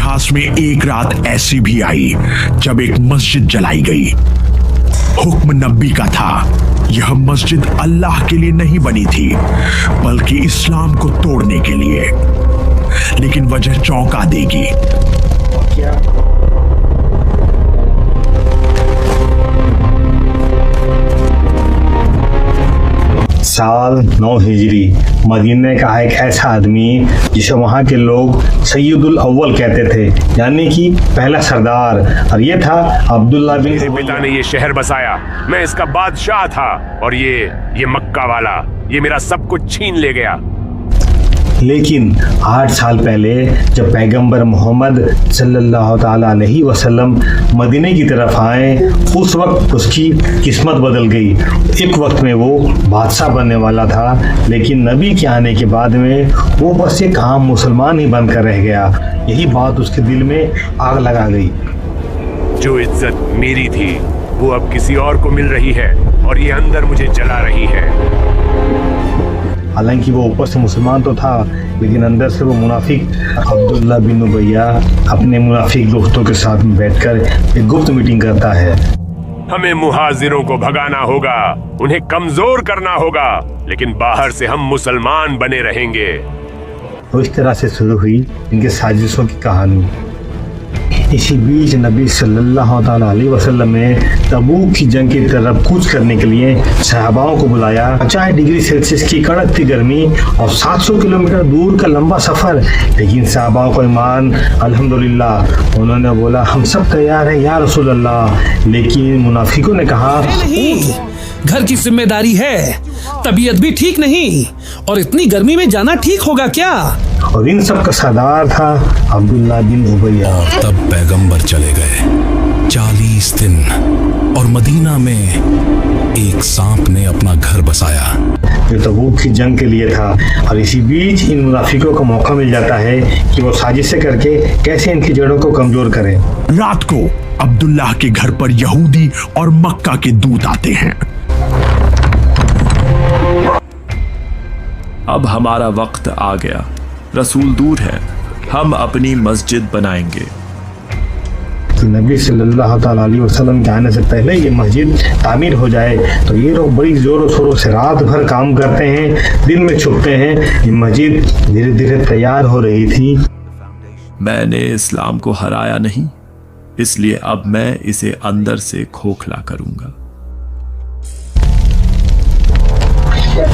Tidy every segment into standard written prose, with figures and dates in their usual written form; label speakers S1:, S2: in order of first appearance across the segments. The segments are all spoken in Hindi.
S1: इतिहास में एक रात ऐसी भी आई जब एक मस्जिद जलाई गई। हुक्म नबी का था। यह मस्जिद अल्लाह के लिए नहीं बनी थी बल्कि इस्लाम को तोड़ने के लिए। लेकिन वजह चौंका देगी।
S2: साल 9 हिजरी मदीने का एक ऐसा आदमी जिसे वहाँ के लोग सैयदुल अव्वल कहते थे, यानी कि पहला सरदार, और ये था अब्दुल्ला बिन।
S3: मेरे पिता ने ये शहर बसाया, मैं इसका बादशाह था, और ये मक्का वाला ये मेरा सब कुछ छीन ले गया।
S2: लेकिन 8 साल पहले जब पैगंबर मोहम्मद सल्लल्लाहु ताला अलैहि वसल्लम मदीने की तरफ आए, उस वक्त उसकी किस्मत बदल गई। एक वक्त में वो बादशाह बनने वाला था, लेकिन नबी के आने के बाद में वो बस एक आम मुसलमान ही बनकर रह गया। यही बात उसके दिल में आग लगा गई।
S3: जो इज्जत मेरी थी वो अब किसी और को मिल रही है, और ये अंदर मुझे जला रही है।
S2: हालांकि वो ऊपर से मुसलमान तो था, लेकिन अंदर से वो मुनाफिक अब्दुल्ला बिन उबैया अपने मुनाफिक दोस्तों के साथ में बैठकर एक गुप्त मीटिंग करता है।
S3: हमें मुहाजिरों को भगाना होगा, उन्हें कमजोर करना होगा, लेकिन बाहर से हम मुसलमान बने रहेंगे।
S2: तो इस तरह से शुरू हुई इनके साजिशों की कहानी। इसी बीच नबी सल्लल्लाहु अलैहि वसल्लम ने तबूक की जंग की तरफ कूच करने के लिए सहाबाओं को बुलाया। 50 डिग्री सेल्सियस की कड़कती गर्मी और 700 किलोमीटर दूर का लंबा सफर, लेकिन सहाबाओं को ईमान अल्हम्दुलिल्लाह। उन्होंने बोला, हम सब तैयार हैं या रसूल अल्लाह। लेकिन मुनाफिकों ने कहा,
S4: नहीं, घर की जिम्मेदारी है, तबीयत भी ठीक नहीं, और इतनी गर्मी में जाना ठीक होगा क्या?
S2: और इन सब का सरदार था अब्दुल्ला बिन उबैया।
S5: तब पैगंबर चले गए 40 दिन, और मदीना में एक सांप ने अपना घर बसाया
S2: जो तबूक की जंग के लिए था। और इसी बीच इन मुनाफिकों को मौका मिल जाता है कि वो साजिशें करके कैसे इनकी जड़ों को कमजोर करें।
S1: रात को अब्दुल्लाह के घर पर यहूदी और मक्का के दूत आते हैं।
S6: अब हमारा वक्त आ गया, रसूल दूर है, हम अपनी मस्जिद बनाएंगे।
S2: कि नबी सल्लल्लाहु अलैहि वसल्लम के आने से पहले ये मस्जिद तामीर हो जाए। तो ये लोग बड़ी जोरों शोरों से रात भर काम करते हैं, दिन में छुपते हैं। ये मस्जिद धीरे धीरे तैयार हो रही थी।
S6: मैंने इस्लाम को हराया नहीं, इसलिए अब मैं इसे अंदर से खोखला करूंगा।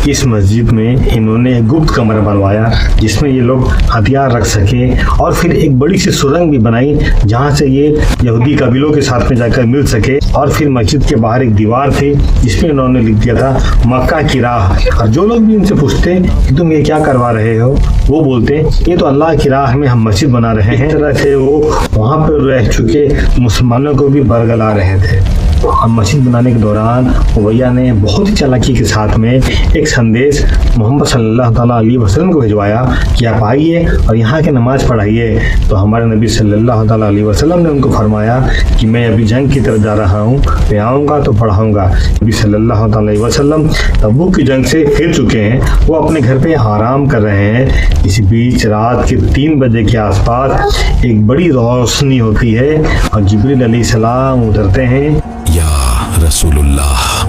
S2: इस मस्जिद में इन्होंने एक गुप्त कमरा बनवाया जिसमें ये लोग हथियार रख सके, और फिर एक बड़ी सी सुरंग भी बनाई जहां से ये यहूदी कबीलों के साथ में जाकर मिल सके। और फिर मस्जिद के बाहर एक दीवार थी जिसमें इन्होंने लिख दिया था मक्का की राह। और जो लोग भी इनसे पूछते कि तुम ये क्या करवा रहे हो, वो बोलते ये तो अल्लाह की राह में हम मस्जिद बना रहे हैं। इस तरह से वो वहाँ पर रह चुके मुसलमानों को भी बरगला रहे थे। और मस्जिद बनाने के दौरान उबैया ने बहुत ही चालाकी के साथ में एक संदेश मोहम्मद सल्लल्लाहु अलैहि वसल्लम को भिजवाया कि आप आइए और यहाँ के नमाज पढ़ाइए। तो हमारे नबी सल्लल्लाहु अलैहि वसल्लम ने उनको फरमाया कि मैं अभी जंग की तरफ जा रहा हूँ, मैं आऊँगा तो पढ़ाऊँगा। नबी सल्लल्लाहु अलैहि वसल्लम तबूक की जंग से फिर चुके हैं, वो अपने घर पे आराम कर रहे हैं। इसी बीच रात के 3 बजे के आसपास एक बड़ी रोशनी होती है और जिब्रील अलैहिस्सलाम उतरते हैं।
S5: या रसूलुल्लाह,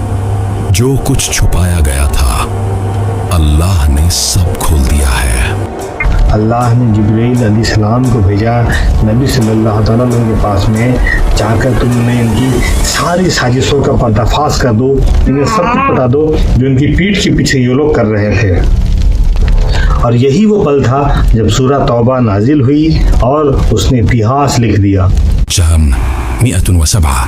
S5: जो कुछ छुपाया गया था अल्लाह ने सब खोल दिया है।
S2: अल्लाह ने जिब्रील अलैहिस्सलाम को भेजा नबी सल्लल्लाहु अलैहि वसल्लम के पास में, जाकर तुमने इनकी सारी साजिशों का पर्दाफाश कर दो, इन्हें सब कुछ बता दो जो इनकी पीठ के पीछे ये लोग कर रहे थे। और यही वो पल था जब सूरह तौबा नाजिल हुई और उसने इतिहास लिख दिया।
S5: शहर 107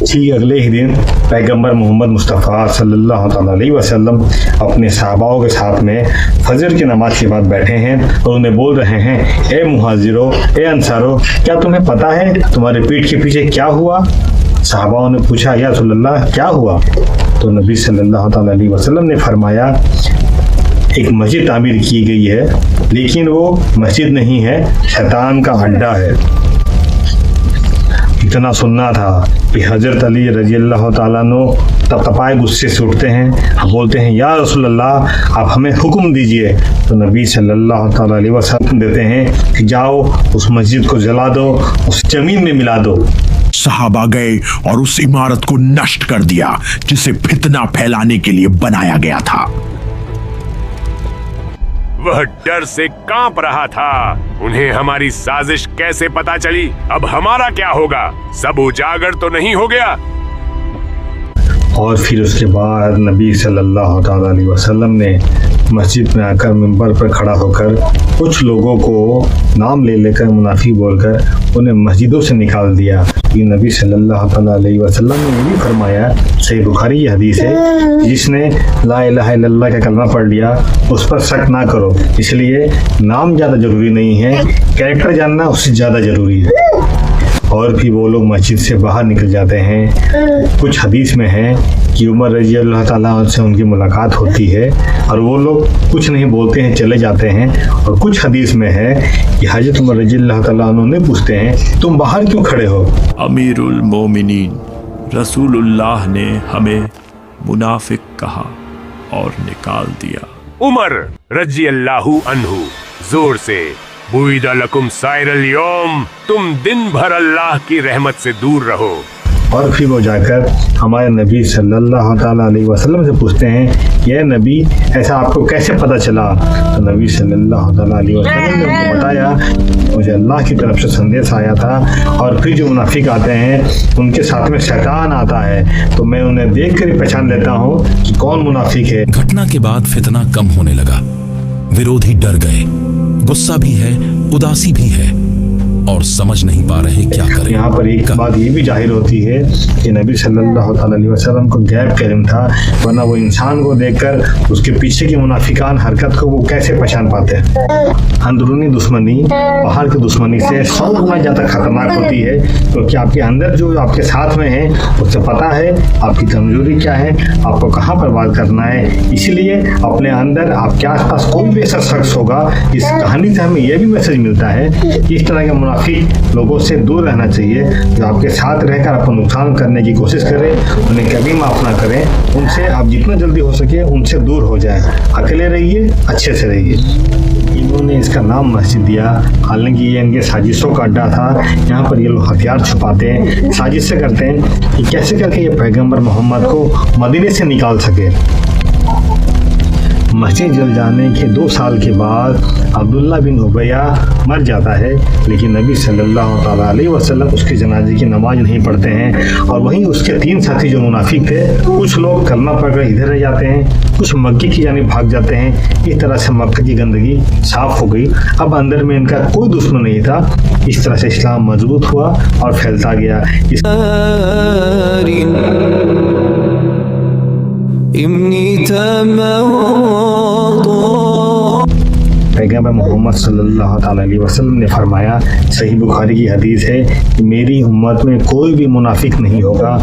S2: ठीक अगले ही दिन पैगंबर मोहम्मद मुस्तफ़ा सल्लल्लाहु अलैहि वसल्लम अपने सहाबाओं के साथ में फजर की नमाज के बाद बैठे हैं और उन्हें बोल रहे हैं, ए मुहाजिरों, ए अंसारों, क्या तुम्हें पता है तुम्हारे पीठ के पीछे क्या हुआ? सहाबाओं ने पूछा, या रसूलल्लाह क्या हुआ? तो नबी सल्लल्लाहु अलैहि वसल्लम ने फरमाया, एक मस्जिद तामीर की गई है लेकिन वो मस्जिद नहीं है, शैतान का अड्डा है। इतना सुनना था कि हजरत अली रजी अल्लाह ताला अन्हु तपतपाए गुस्से से उठते हैं, बोलते हैं, या रसूल अल्लाह आप हमें हुक्म दीजिए। तो नबी सल्लल्लाहु ताला अलैहि वसल्लम देते हैं कि जाओ उस मस्जिद को जला दो, उस जमीन में मिला दो।
S1: सहाबा गए और उस इमारत को नष्ट कर दिया जिसे फितना फैलाने के लिए बनाया गया था।
S3: वह डर से कांप रहा था। उन्हें हमारी साजिश कैसे पता चली? अब हमारा क्या होगा? सब उजागर तो नहीं हो गया?
S2: और फिर उसके बाद नबी सल्लल्लाहु अलैहि वसल्लम ने मस्जिद में आकर मिंबर पर खड़ा होकर कुछ लोगों को नाम ले लेकर मुनाफिक बोलकर उन्हें मस्जिदों से निकाल दिया। ये नबी सल्लल्लाहु अलैहि वसल्लम ने ये भी फरमाया, सही बुखारी की हदीस है, जिसने ला इलाहा इल्लल्लाह का कलमा पढ़ लिया उस पर शक ना करो। इसलिए नाम ज़्यादा ज़रूरी नहीं है, कैरेक्टर जानना उससे ज़्यादा ज़रूरी है। और भी वो लोग मस्जिद से बाहर निकल जाते हैं। कुछ हदीस में है कि उमर रजी अल्लाह ताला से उनकी मुलाकात होती है और वो लोग कुछ नहीं बोलते हैं, चले जाते हैं। और कुछ हदीस में है कि हजरत उमर रजी अल्लाह ताला उन्हें पूछते हैं, तुम बाहर क्यों खड़े हो?
S6: अमीरुल मोमिनीन रसूलुल्लाह ने हमें मुनाफिक कहा और निकाल दिया।
S3: उमर रजी अल्लाहु अन्हु जोर से, बुइदा लकुम साइरल यौम, तुम दिन भर अल्लाह की रहमत से दूर रहो।
S2: और फिर वो जाकर हमारे नबी सल्लल्लाहु अलैहि वसल्लम से पूछते हैं, ये नबी ऐसा आपको कैसे पता चला? तो नबी सल्लल्लाहु अलैहि वसल्लम ने उनको बताया, मुझे अल्लाह की तरफ से संदेश आया था और फिर जो मुनाफिक आते हैं उनके साथ में शैतान आता है, तो मैं उन्हें देख कर पहचान लेता हूँ कि कौन मुनाफिक है।
S5: घटना के बाद फितना कम होने लगा, विरोधी डर गए, गुस्सा भी है, उदासी भी है और समझ नहीं पा रहे क्या करें।
S2: यहाँ पर एक बात ये भी जाहिर होती है कि नबी सल्लल्लाहु अलैहि वसल्लम को गैब का इल्म था, वरना वो इंसान को देखकर उसके पीछे की मुनाफिकान हरकत को वो कैसे पहचान पाते हैं। अंदरूनी दुश्मनी बाहर की दुश्मनी से 100 गुना ज़्यादा खतरनाक होती है, क्योंकि आपके अंदर जो आपके साथ में है उससे पता है आपकी कमजोरी क्या है, आपको कहाँ पर बात करना है। इसीलिए अपने अंदर आपके आसपास कोई भी ऐसा शख्स होगा, इस कहानी से हमें यह भी मैसेज मिलता है कि इस तरह के मुनाफिक लोगों से दूर रहना चाहिए, जो आपके साथ रहकर आपको नुकसान करने की कोशिश करें, उन्हें कभी माफ ना करें। उनसे आप जितना जल्दी हो सके उनसे दूर हो जाएं, अकेले रहिए, अच्छे से रहिए। इन्होंने इसका नाम मस्जिद दिया, हालांकि ये इनके साजिशों का अड्डा था। यहाँ पर ये लोग हथियार छुपाते हैं, साजिश से करते हैं कि कैसे करके ये पैगंबर मोहम्मद को मदीने से निकाल सके। मस्जिद जल जाने के 2 साल के बाद अब्दुल्ला बिन उबैया मर जाता है, लेकिन नबी सल्लल्लाहु अलैहि वसल्लम उसके जनाजे की नमाज नहीं पढ़ते हैं। और वहीं उसके 3 साथी जो मुनाफिक थे, कुछ लोग कलमा पढ़कर इधर रह जाते हैं, कुछ मक्के की जानिब भाग जाते हैं। इस तरह से मक्के की गंदगी साफ हो गई। अब अंदर में इनका कोई दुश्मन नहीं था। इस तरह से इस्लाम मजबूत हुआ और फैलता गया। पैगंबर मोहम्मद सल्लल्लाहु अलैहि वसल्लम ने फरमाया, सही बुखारी की हदीस है कि मेरी उम्मत में कोई भी मुनाफिक नहीं होगा